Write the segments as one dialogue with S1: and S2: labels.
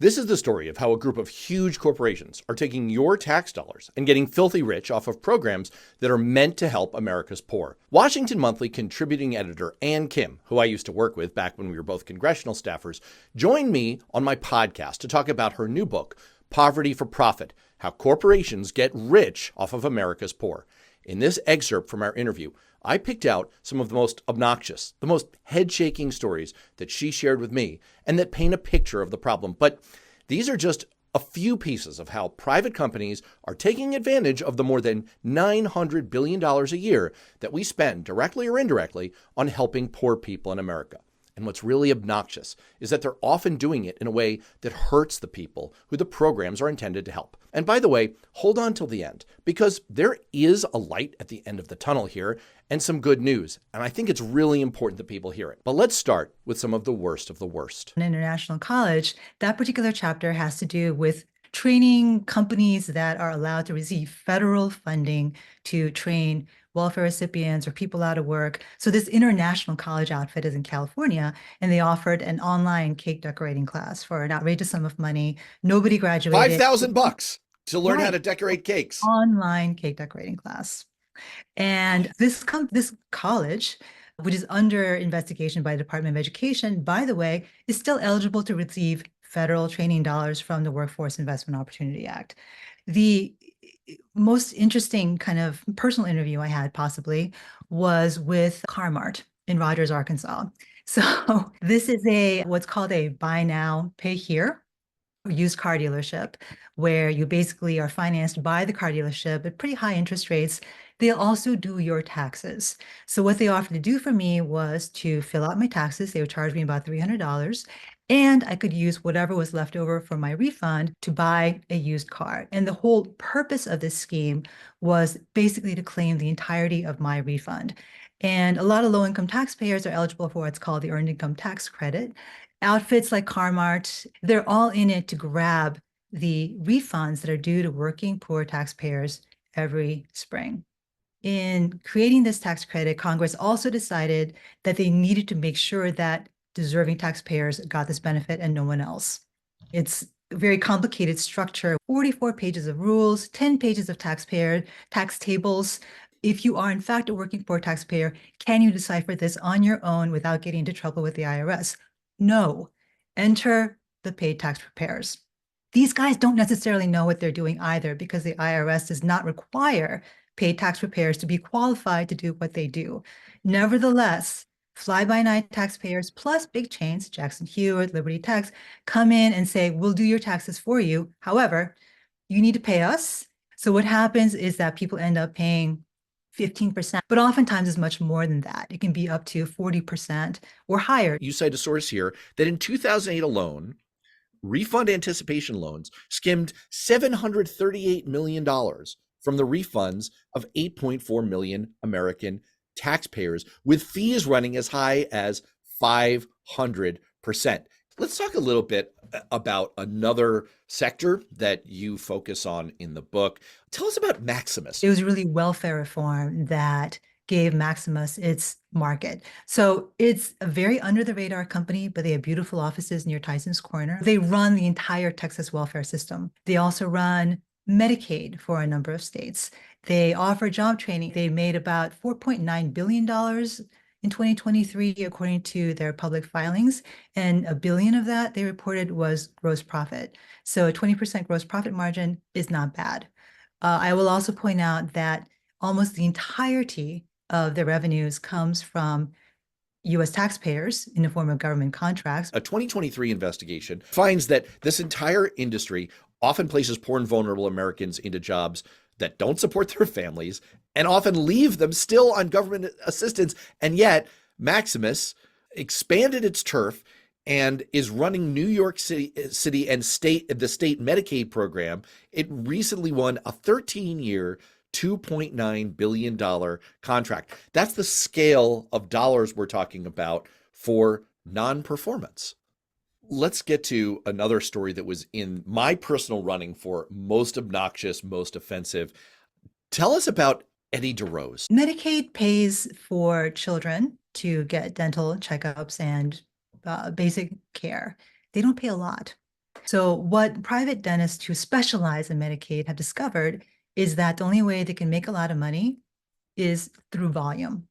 S1: This is the story of how a group of huge corporations are taking your tax dollars and getting filthy rich off of programs that are meant to help America's poor. Washington Monthly contributing editor Ann Kim, who I used to work with back when we were both congressional staffers, joined me on my podcast to talk about her new book, Poverty for Profit: How Corporations Get Rich Off of America's Poor. In this excerpt from our interview, I picked out some of the most obnoxious, the most head-shaking stories that she shared with me and that paint a picture of the problem. But these are just a few pieces of how private companies are taking advantage of the more than $900 billion a year that we spend directly or indirectly on helping poor people in America. And what's really obnoxious is that they're often doing it in a way that hurts the people who the programs are intended to help. And by the way, hold on till the end, because there is a light at the end of the tunnel here and some good news. And I think it's really important that people hear it. But let's start with some of the worst of the worst.
S2: In international college, that particular chapter has to do with training companies that are allowed to receive federal funding to train welfare recipients or people out of work. So this international college outfit is in California, and they offered an online cake decorating class for an outrageous sum of money. Nobody graduated.
S1: $5,000 to learn how
S2: Right.
S1: to decorate cakes.
S2: Online cake decorating class. And this college, which is under investigation by the Department of Education, by the way, is still eligible to receive federal training dollars from the Workforce Investment Opportunity Act. The most interesting kind of personal interview I had possibly was with Carmart in Rogers, Arkansas. So this is what's called a buy now, pay here used car dealership, where you basically are financed by the car dealership at pretty high interest rates. They'll also do your taxes. So what they offered to do for me was to fill out my taxes. They would charge me about $300. And I could use whatever was left over for my refund to buy a used car. And the whole purpose of this scheme was basically to claim the entirety of my refund. And a lot of low-income taxpayers are eligible for what's called the Earned Income Tax Credit. Outfits like Carmart, they're all in it to grab the refunds that are due to working poor taxpayers every spring. In creating this tax credit, Congress also decided that they needed to make sure that deserving taxpayers got this benefit and no one else. It's a very complicated structure, 44 pages of rules, 10 pages of tax tables. If you are in fact a working poor taxpayer, can you decipher this on your own without getting into trouble with the IRS? No. Enter the paid tax preparers. These guys don't necessarily know what they're doing either, because the IRS does not require paid tax preparers to be qualified to do what they do. Nevertheless, fly-by-night taxpayers plus big chains, Jackson Hewitt, Liberty Tax, come in and say, we'll do your taxes for you. However, you need to pay us. So what happens is that people end up paying 15%, but oftentimes it's much more than that. It can be up to 40% or higher.
S1: You cite a source here that in 2008 alone, refund anticipation loans skimmed $738 million from the refunds of 8.4 million American taxpayers, with fees running as high as 500%. Let's talk a little bit about another sector that you focus on in the book. Tell us about Maximus.
S2: It was really welfare reform that gave Maximus its market. So it's a very under the radar company, but they have beautiful offices near Tyson's Corner. They run the entire Texas welfare system. They also run Medicaid for a number of states. They offer job training. They made about $4.9 billion in 2023, according to their public filings, and $1 billion of that they reported was gross profit. So a 20% gross profit margin is not bad. I will also point out that almost the entirety of the revenues comes from U.S. taxpayers in the form of government contracts.
S1: A 2023 investigation finds that this entire industry often places poor and vulnerable Americans into jobs that don't support their families and often leave them still on government assistance. And yet Maximus expanded its turf and is running New York City and the state Medicaid program. It recently won a 13-year, $2.9 billion contract. That's the scale of dollars we're talking about for non-performance. Let's get to another story that was in my personal running for most obnoxious, most offensive. Tell us about Eddie DeRose.
S2: Medicaid pays for children to get dental checkups and basic care. They don't pay a lot. So what private dentists who specialize in Medicaid have discovered is that the only way they can make a lot of money is through volume.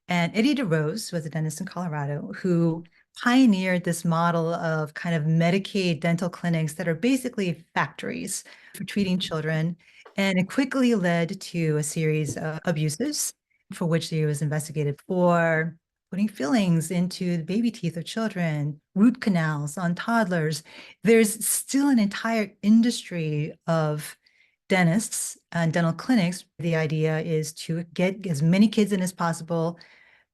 S2: And Eddie DeRose was a dentist in Colorado who pioneered this model of kind of Medicaid dental clinics that are basically factories for treating children. And it quickly led to a series of abuses for which he was investigated for putting fillings into the baby teeth of children, root canals on toddlers. There's still an entire industry of dentists and dental clinics. The idea is to get as many kids in as possible,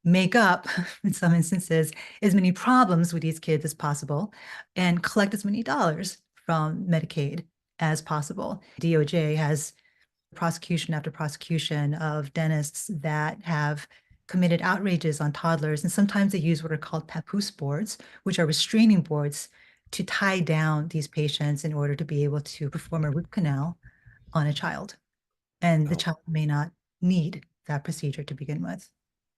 S2: make up, in some instances, as many problems with these kids as possible, and collect as many dollars from Medicaid as possible. DOJ has prosecution after prosecution of dentists that have committed outrages on toddlers. And sometimes they use what are called papoose boards, which are restraining boards to tie down these patients in order to be able to perform a root canal on a child. And the
S1: Oh.
S2: child may not need that procedure to begin with.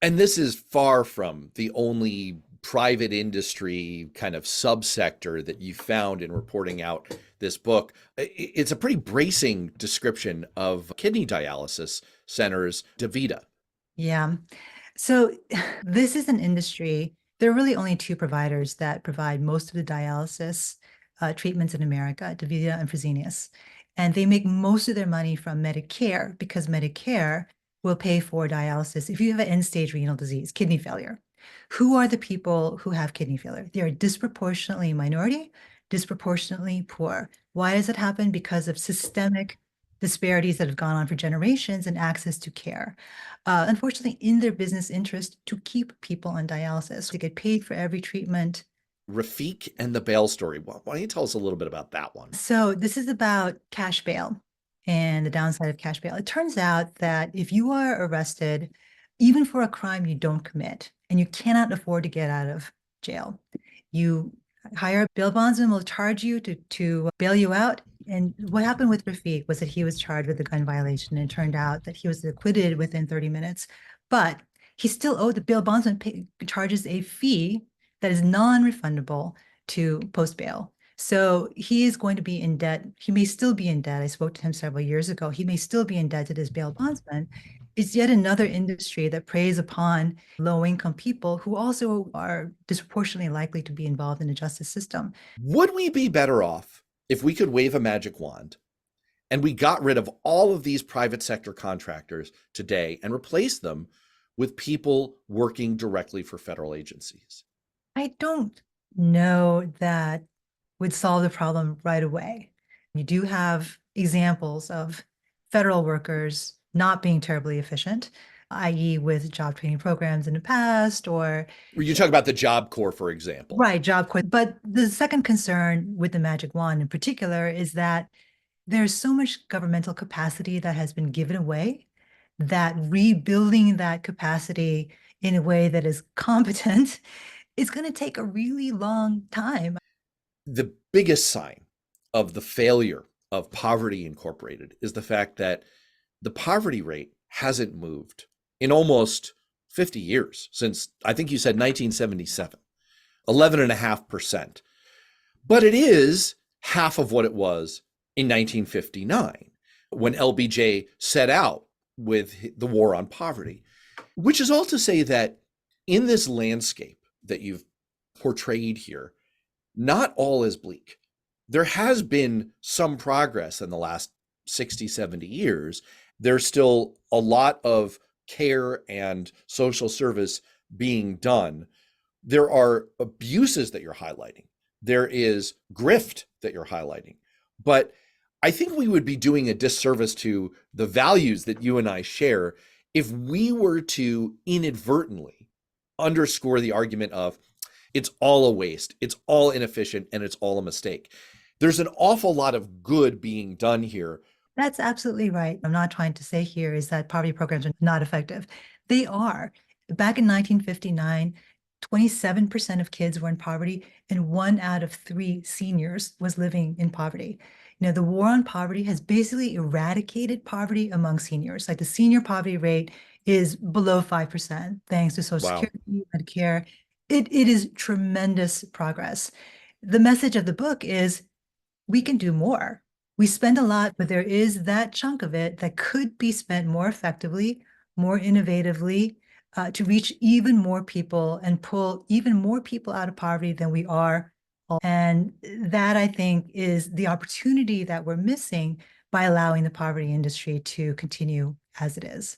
S1: And this is far from the only private industry kind of subsector that you found in reporting out this book. It's a pretty bracing description of kidney dialysis centers, DaVita.
S2: Yeah. So this is an industry. There are really only two providers that provide most of the dialysis treatments in America, DaVita and Fresenius. And they make most of their money from Medicare because Medicare will pay for dialysis if you have an end-stage renal disease, kidney failure. Who are the people who have kidney failure? They are disproportionately minority, disproportionately poor. Why does it happen? Because of systemic disparities that have gone on for generations in access to care. Unfortunately, in their business interest to keep people on dialysis. They get paid for every treatment.
S1: Rafik and the bail story. Why don't you tell us a little bit about that one?
S2: So this is about cash bail and the downside of cash bail. It turns out that if you are arrested, even for a crime you don't commit, and you cannot afford to get out of jail, you hire a bail bondsman, will charge you to bail you out. And what happened with Rafik was that he was charged with a gun violation, and it turned out that he was acquitted within 30 minutes. But he still owed the bail bondsman charges a fee that is non-refundable to post bail. So he is going to be in debt. He may still be in debt. I spoke to him several years ago. He may still be in debt to this bail bondsman. It's yet another industry that preys upon low-income people who also are disproportionately likely to be involved in the justice system.
S1: Would we be better off if we could wave a magic wand and we got rid of all of these private sector contractors today and replaced them with people working directly for federal agencies?
S2: I don't know that would solve the problem right away. You do have examples of federal workers not being terribly efficient, i.e. with job training programs in the past, or
S1: You talk about the Job Corps, for example.
S2: right, job quit. But the second concern with the magic wand in particular is that there's so much governmental capacity that has been given away that rebuilding that capacity in a way that is competent is going to take a really long time.
S1: The biggest sign of the failure of Poverty Incorporated is the fact that the poverty rate hasn't moved in almost 50 years, since I think you said 1977, 11.5%. But it is half of what it was in 1959 when LBJ set out with the war on poverty, which is all to say that in this landscape that you've portrayed here, not all is bleak. There has been some progress in the last 60, 70 years. There's still a lot of care and social service being done. There are abuses that you're highlighting. There is grift that you're highlighting. But I think we would be doing a disservice to the values that you and I share if we were to inadvertently underscore the argument of it's all a waste, it's all inefficient, and it's all a mistake. There's an awful lot of good being done here.
S2: That's absolutely right. I'm not trying to say here is that poverty programs are not effective. They are. Back in 1959, 27% of kids were in poverty, and 1 out of 3 seniors was living in poverty. You know, the war on poverty has basically eradicated poverty among seniors. Like the senior poverty rate is below 5%, thanks to Social
S1: Wow.
S2: Security, Medicare. It is tremendous progress. The message of the book is we can do more. We spend a lot, but there is that chunk of it that could be spent more effectively, more innovatively, to reach even more people and pull even more people out of poverty than we are. And that, I think, is the opportunity that we're missing by allowing the poverty industry to continue as it is.